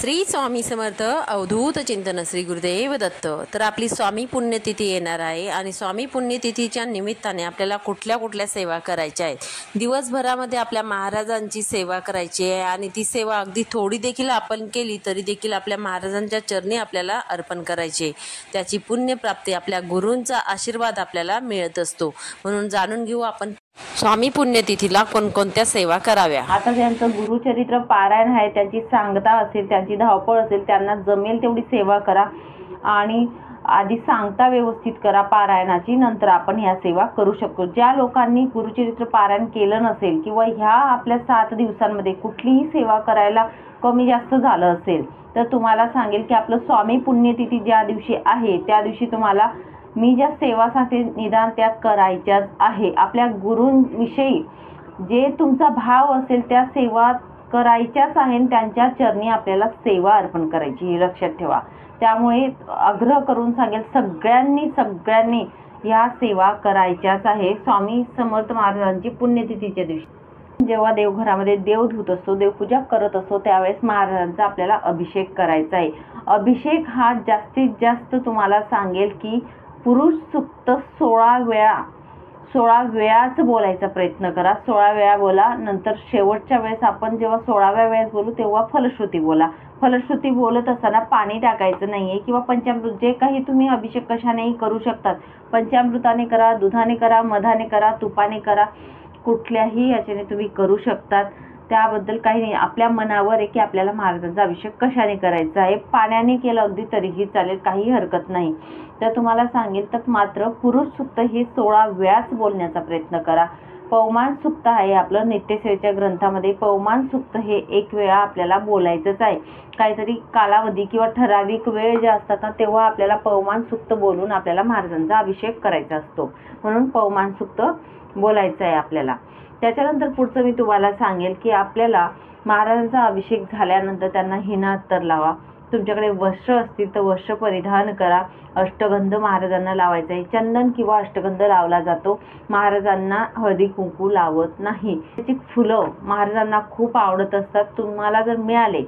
श्री स्वामी समर्थ अवधूत चिंतन श्री गुरुदेव दत्त। तर आपली स्वामी पुण्यतिथी येणार आहे आणि स्वामी पुण्यतिथीच्या निमित्ताने आपल्याला कुठल्या कुठल्या सेवा करायच्या आहेत। दिवसभरामध्ये आपल्या महाराजांची सेवा करायची आहे आणि ती सेवा अगदी थोडी देखील आपण केली तरी देखील आपल्या महाराजांच्या चरणी आपल्याला अर्पण करायचे। त्याची पुण्यप्राप्ती आपल्या गुरूंचा आशीर्वाद आपल्याला मिळत असतो। म्हणून जाणून घेऊ आपण स्वामी पुण्यतिथीला कोणकोणत्या सेवा कराव्या। आता ज्यांचं गुरुचरित्र पारायण आहे, त्यांची सांगता असेल, त्यांची धावपळ असेल, त्यांना जमेल तेवढी सेवा करा आणि आधी सांगता व्यवस्थित करा पारायणाची, नंतर आपण ह्या सेवा करू शकतो। ज्या लोकांनी गुरुचरित्र पारायण केलं नसेल किंवा ह्या आपल्या 7 दिवसांमध्ये कुठलीही सेवा करायला कमी जास्त झालं असेल तर तुम्हाला सांगेल की आपलं स्वामी पुण्यतिथी ज्या दिवशी आहे त्या दिवशी तुम्हाला मी ज्या सेवा सांगते निदान त्या करायच्याच आहे। आपल्या गुरूंविषयी जे तुमचा भाव असेल त्या सेवा करायच्याच आहे, त्यांच्या चरणी आपल्याला सेवा अर्पण करायची हे लक्षात ठेवा। त्यामुळे आग्रह करून सांगेल सगळ्यांनी या सेवा करायच्याच आहे स्वामी समर्थ महाराजांची पुण्यतिथीच्या दिवशी। जेव्हा देवघरामध्ये देव धुत असतो, देवपूजा करत असतो, त्यावेळेस महाराजांचा आपल्याला अभिषेक करायचा आहे। अभिषेक हा जास्तीत जास्त तुम्हाला सांगेल की पुरुष सूक्त 16 वेळाच बोलायचा प्रयत्न करा। 16 वेळा बोला। नंतर शेवटच्या वेळेस आपण जेव्हा 16व्या वेळेस बोलू तेव्हा फलश्रुती बोला। फलश्रुती बोलत असताना पाणी टाकायचं नाहीये किंवा पंचामृत जे काही तुम्ही अभिषेक कशानेही करू शकतात। पंचामृताने करा, दुधाने करा, मधाने करा, तुपाने करा, कुठल्याही याच्याने तुम्ही करू शकतात। त्याबद्दल काही नाही, आपल्या मनावर आहे की आपल्याला महाराजांचा अभिषेक कशाने करायचा आहे। पाण्याने केलं अगदी तरीही चालेल, काही हरकत नाही। तर तुम्हाला सांगेल तर मात्र पुरुष सूक्त हे 16 वेळाच बोलण्याचा प्रयत्न करा। पवमान सूक्त आहे आपलं नित्यसेवेच्या ग्रंथामध्ये, पवमान सूक्त हे 1 वेळा आपल्याला बोलायचंच आहे। काहीतरी कालावधी किंवा ठराविक वेळ जे असतात ना तेव्हा आपल्याला पवमान सूक्त बोलून आपल्याला महाराजांचा अभिषेक करायचा असतो, म्हणून पवमान सूक्त बोलायचं आहे आपल्याला। त्याच्यानंतर पुढचं मी तुम्हाला सांगेल की आपल्याला महाराजांचा अभिषेक झाल्यानंतर त्यांना हिना अत्तर लावा। तुमच्याकडे वस्त्र असतील तर वस्त्र परिधान करा। अष्टगंध महाराजांना लावायचा आहे। चंदन किंवा अष्टगंध लावला जातो, महाराजांना हळदी कुंकू लावत नाही। त्याची फुलं महाराजांना खूप आवडत असतात। तुम्हाला जर मिळाले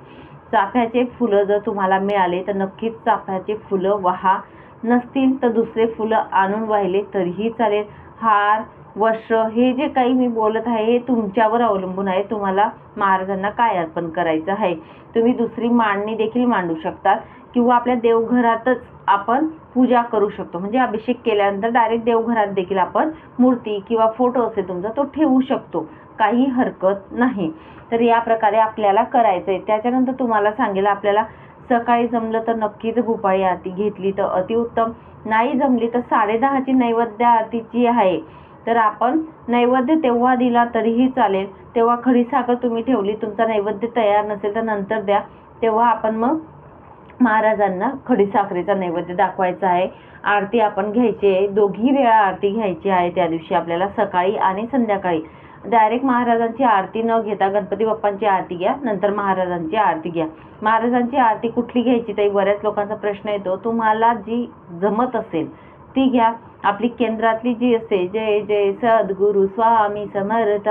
चाफ्याचे फुलं जर तुम्हाला मिळाले तर नक्कीच चाफ्याचे फुलं वाहा, नसतील तर दुसरे फुलं आणून वाहिले तरीही चालेल। हार, वस्त्र हे जे काही मी बोलत आहे हे तुमच्यावर अवलंबून आहे, तुम्हाला महाराजांना काय अर्पण करायचं आहे। तुम्ही दुसरी मांडणी देखील मांडू शकतात किंवा आपल्या देवघरातच आपण पूजा करू शकतो। म्हणजे अभिषेक केल्यानंतर डायरेक्ट देवघरात देखील आपण मूर्ती किंवा फोटो असेल तुमचा तो ठेवू शकतो, काही हरकत नाही। तर या प्रकारे आपल्याला करायचं आहे। त्याच्यानंतर तुम्हाला सांगेल आपल्याला सकाळी जमलं तर नक्कीच भूपाळी आरती घेतली तर अतिउत्तम, नाही जमली तर 10:30ची नैवेद्य आरतीची आहे तर आपण नैवेद्य तेव्हा दिला तरीही चालेल। तेव्हा खडीसाखर तुम्ही ठेवली, तुमचा नैवेद्य तयार नसेल तर नंतर द्या, तेव्हा आपण मग महाराजांना खडीसाखरेचा नैवेद्य दाखवायचा आहे। आरती आपण घ्यायची आहे, दोघी वेळा आरती घ्यायची आहे त्या दिवशी आपल्याला, सकाळी आणि संध्याकाळी। डायरेक्ट महाराजांची आरती न घेता गणपती बाप्पांची आरती घ्या, नंतर महाराजांची आरती घ्या। महाराजांची आरती कुठली घ्यायची ताई, बऱ्याच लोकांचा प्रश्न येतो। तुम्हाला जी जमत असेल ती घ्या। आपली केंद्रातली जी असते जय जय सद्गुरु स्वामी समर्थ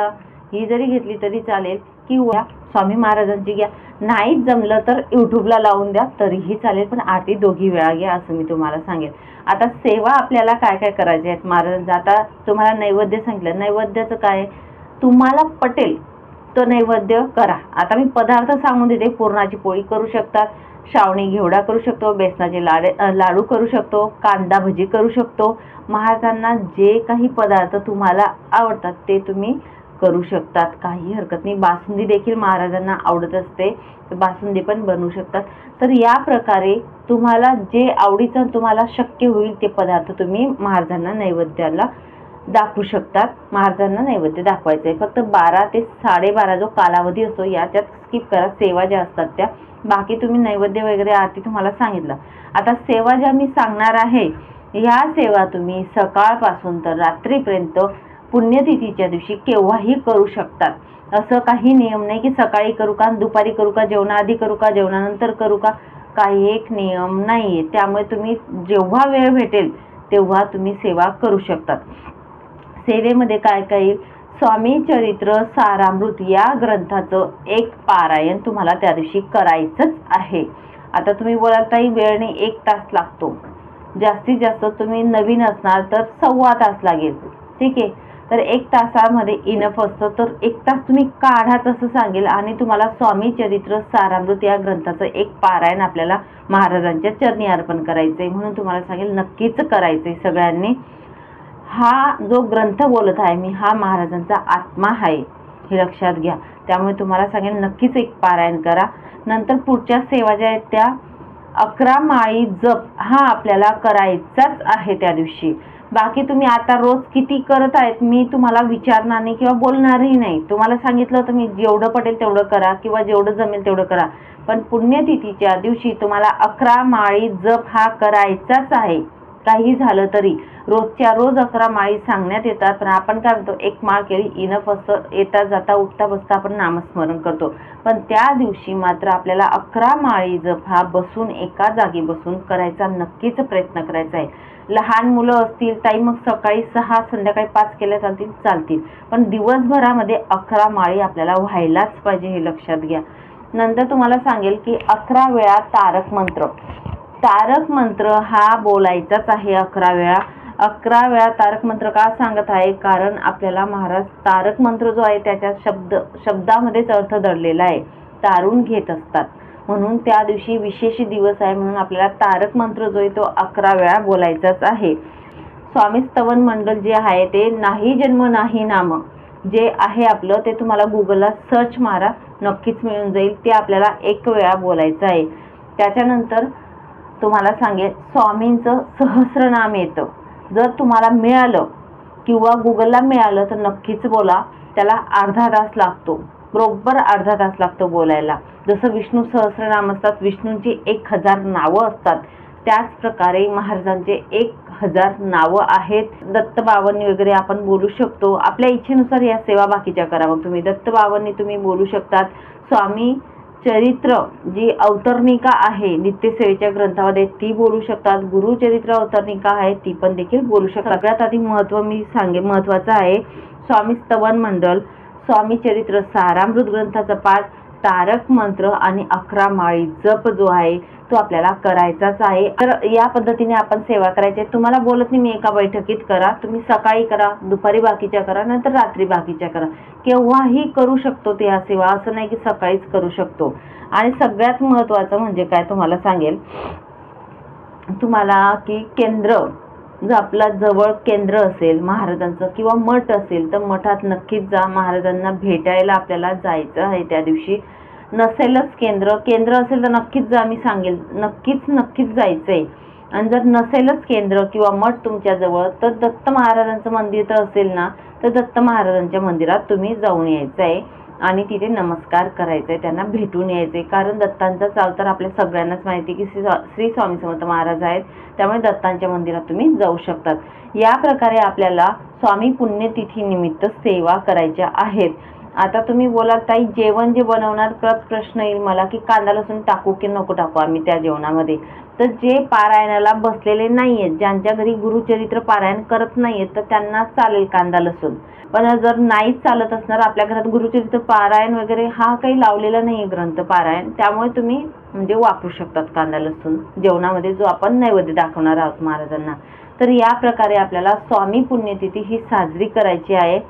ही जरी घेतली तरी चालेल किंवा स्वामी महाराजांची घ्या। नाही जमलं तर यूट्यूबला लावून द्या तरीही चालेल, पण आरती दोघी वेळा घ्या असं मी तुम्हाला सांगेल। आता सेवा आपल्याला काय काय करायची आहेत महाराजांचं, आता तुम्हाला नैवेद्य सांगितलं, नैवेद्याचं काय तुम्हाला पटेल तो नैवेद्य करा। आता मी पदार्थ सांगून देते, पुरणाची पोळी करू शकतात, श्रावणी घेवडा करू शकतो, बेसनाचे लाडू करू शकतो, कांदा भजी करू शकतो। महाराजांना जे काही पदार्थ तुम्हाला आवडतात ते तुम्ही करू शकतात, काही हरकत नाही। बासुंदी देखील महाराजांना आवडत असते, बासुंदी पण बनवू शकतात। तर या प्रकारे तुम्हाला जे आवडीचं तुम्हाला शक्य होईल ते पदार्थ तुम्ही महाराजांना नैवेद्याला दाखवू शकतात। महाराजांना नैवेद्य दाखवायचं आहे। फक्त 12 ते 12:30 जो कालावधी असतो याच्यात स्किप करा सेवा ज्या असतात त्या, बाकी तुम्ही नैवेद्य वगैरे आरती तुम्हाला सांगितलं। आता सेवा ज्या मी सांगणार आहे ह्या सेवा तुम्ही सकाळपासून तर रात्रीपर्यंत पुण्यतिथीच्या दिवशी केव्हाही करू शकतात। असं काही नियम नाही की सकाळी करू का, दुपारी करू का, जेवणाआधी करू का, जेवणानंतर करू का, काही एक नियम नाहीये। त्यामुळे तुम्ही जेव्हा वेळ भेटेल तेव्हा तुम्ही सेवा करू शकतात। सेवेमध्ये काय काय, स्वामी चरित्र सारामृत या ग्रंथाचं एक पारायण तुम्हाला त्या दिवशी करायचंच आहे. आता तुम्ही बोलाल ताई वेळने 1 तास लागतो, जास्तीत जास्त तुम्ही नवीन असणार तर 1.25 तास लागेल. ठीक आहे, तर 1 तासामध्ये इनफ असतं, तर 1 तास तुम्ही काढाच असं सांगेल. आणि तुम्हाला स्वामी चरित्र सारामृत या ग्रंथाचं एक पारायण आपल्याला महाराजांच्या चरणी अर्पण करायचंय, म्हणून तुम्हाला सांगेल नक्कीच करायचंय सगळ्यांनी. हा जो ग्रंथ बोलत आहे मी, हा महाराजांचा आत्मा आहे, हे लक्षात घ्या. त्यामुळे तुम्हाला सांगेल नक्कीच एक पारायण करा. नंतर पुढच्या सेवा ज्या आहेत त्या 11 माळी जप हा आपल्याला करायचाच आहे त्या दिवशी. बाकी तुम्ही आता रोज किती करत आहेत मी तुम्हाला विचारणार नाही किंवा बोलणारही नाही. तुम्हाला सांगितलं होतं मी जेवढं पटेल तेवढं करा किंवा जेवढं जमेल तेवढं करा, पण पुण्यतिथीच्या दिवशी तुम्हाला 11 माळी जप हा करायचाच आहे. काही झालं तरी रोजच्या रोज 11 माळी सांगण्यात येतात, पण आपण काय म्हणतो 1 माळ केली इनफ असतं. येता जाता उठता बसता आपण नामस्मरण करतो, पण त्या दिवशी मात्र आपल्याला 11 माळी जप हा बसून एका जागी बसून करायचा नक्कीच प्रयत्न करायचा आहे. लहान मुलं असतील ताई मग सकाळी 6 संध्याकाळी 5 केल्या चालतील, पण दिवसभरामध्ये 11 माळी आपल्याला व्हायलाच पाहिजे, हे लक्षात घ्या. नंतर तुम्हाला सांगेल की 11 वेळा तारक मंत्र. तारक मंत्र हा बोलायचाच आहे 11 वेळा. 11 वेळा तारक मंत्र का सांगत आहे, कारण आपल्याला महाराज तारक मंत्र जो आहे त्याच्या शब्दामध्येच अर्थ दडलेला आहे, तारून घेत असतात. म्हणून त्या दिवशी विशेष दिवस आहे, म्हणून आपल्याला तारक मंत्र जो आहे तो 11 वेळा बोलायचाच आहे. स्वामी स्तवन मंडल जे आहे ते नाही जन्म नाही नाम जे आहे आपलं, ते तुम्हाला गुगलला सर्च मारा, नक्कीच मिळून जाईल. ते आपल्याला 1 वेळा बोलायचं आहे. त्याच्यानंतर तुम्हाला सांगेल स्वामींचं सहस्रनाम येतं. जर तुम्हाला मिळालं किंवा गुगलला मिळालं तर नक्कीच बोला. त्याला अर्धा तास लागतो, बरोबर अर्धा तास लागतो बोलायला. जसं विष्णू सहस्रनाम असतात, विष्णूंची 1000 नावं असतात, त्याच प्रकारे महाराजांचे 1000 नावं आहेत. दत्तबाबांनी वगैरे आपण बोलू शकतो. आपल्या इच्छेनुसार या सेवा बाकीच्या करा. मग तुम्ही दत्तबाबांनी तुम्ही बोलू शकतात. स्वामी चरित्र जी अवतरणिका आहे नित्यसेवेच्या ग्रंथामध्ये ती बोलू शकतात. गुरुचरित्र अवतरणिका आहे ती पण देखील बोलू शकतात. सगळ्यात आधी महत्वाचं आहे स्वामी स्तवन मंडल, स्वामी चरित्र सारामृत ग्रंथाचा पाठ, तारक मंत्र आणि 11 माळी जप जो आहे तो आपल्याला करायचाच आहे. तर या पद्धतीने आपण सेवा करायची. तुम्हाला बोलत नाही मी एका बैठकीत करा, तुम्ही सकाळी करा, दुपारी बाकीच्या करा, नंतर रात्री बाकीच्या करा, केव्हाही करू शकतो ते या सेवा. असं नाही की सकाळीच करू शकतो. आणि सगळ्यात महत्वाचं म्हणजे काय तुम्हाला सांगेल तुम्हाला की केंद्र, जर आपला जवळ केंद्र असेल महाराजांचं किंवा मठ असेल तर मठात नक्कीच जा. महाराजांना भेटायला आपल्याला जायचं आहे त्या दिवशी. नसेलच केंद्र असेल तर नक्कीच जा, मी सांगेल नक्कीच जायचंय. आणि जर नसेलच केंद्र किंवा मठ तुमच्या जवळ तर दत्त महाराजांचं मंदिर तर असेल ना, तर दत्त महाराजांच्या मंदिरात तुम्ही जाऊन यायचं आहे आणि तिथे नमस्कार करायचा आहे, त्यांना भेटून यायचे. कारण दत्तांचाच अवतार आपल्या सगळ्यांनाच माहिती की श्री स्वामी समर्थ महाराज आहेत, त्यामुळे दत्तांच्या मंदिरात तुम्ही जाऊ शकतात. या प्रकारे आपल्याला स्वामी पुण्यतिथी निमित्त सेवा करायच्या आहेत. आता तुम्ही बोलाल ताई जेवण जे बनवणार, प्रश्न येईल मला की कांदा लसूण टाकू की नको टाकू आम्ही त्या जेवणामध्ये. तर जे पारायणाला बसलेले नाहीयेत, ज्यांच्या घरी गुरुचरित्र पारायण करत नाहीयेत, तर त्यांना चालेल कांदा लसूण. पण जर नाहीच चालत असणार, आपल्या घरात गुरुचरित्र पारायण वगैरे हा काही लावलेला नाहीये ग्रंथ पारायण, त्यामुळे तुम्ही म्हणजे वापरू शकतात कांदा लसूण जेवणामध्ये जो आपण नैवेद्य दाखवणार आहोत महाराजांना. तर या प्रकारे आपल्याला स्वामी पुण्यतिथी ही साजरी करायची आहे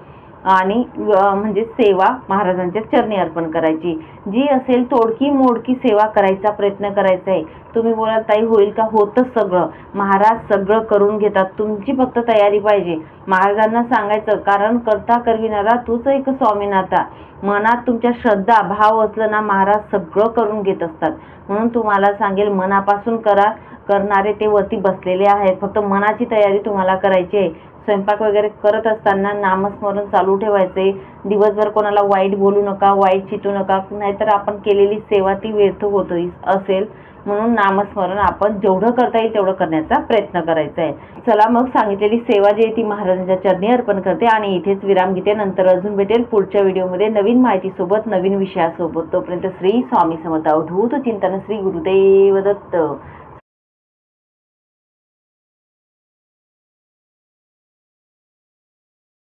आणि म्हणजे सेवा महाराजांच्या चरणी अर्पण करायची. जी असेल तोडकी मोडकी सेवा करायचा प्रयत्न करायचा आहे. तुम्ही बोलाल ताई होईल का, होतच सगळं. महाराज सगळं करून घेतात, तुमची फक्त तयारी पाहिजे. महाराजांना सांगायचं, कारण करता करविणारा तूच एक स्वामीनाथा. मनात तुमच्या श्रद्धा भाव असलं ना, महाराज सगळं करून घेत असतात. म्हणून तुम्हाला सांगेल मनापासून करा. करणारे ते वरती बसलेले आहेत, फक्त मनाची तयारी तुम्हाला करायची आहे. स्वयंपाक वगैरे करत असताना नामस्मरण चालू ठेवायचे. दिवसभर कोणाला वाईट बोलू नका, वाईट चितू नका, नाहीतर आपण केलेली सेवा ती व्यर्थ होत असेल. म्हणून नामस्मरण आपण जेवढं करता येईल तेवढं करण्याचा प्रयत्न करायचा आहे. चला मग सांगितलेली सेवा जी आहे ती महाराजांच्या चरणी अर्पण करते आणि इथेच विराम घेते. नंतर अजून भेटेल पुढच्या व्हिडिओमध्ये नवीन माहितीसोबत, नवीन विषयासोबत. तोपर्यंत श्री स्वामी समर्थ. अवधूत चिंतन. श्री गुरुदेव दत्त.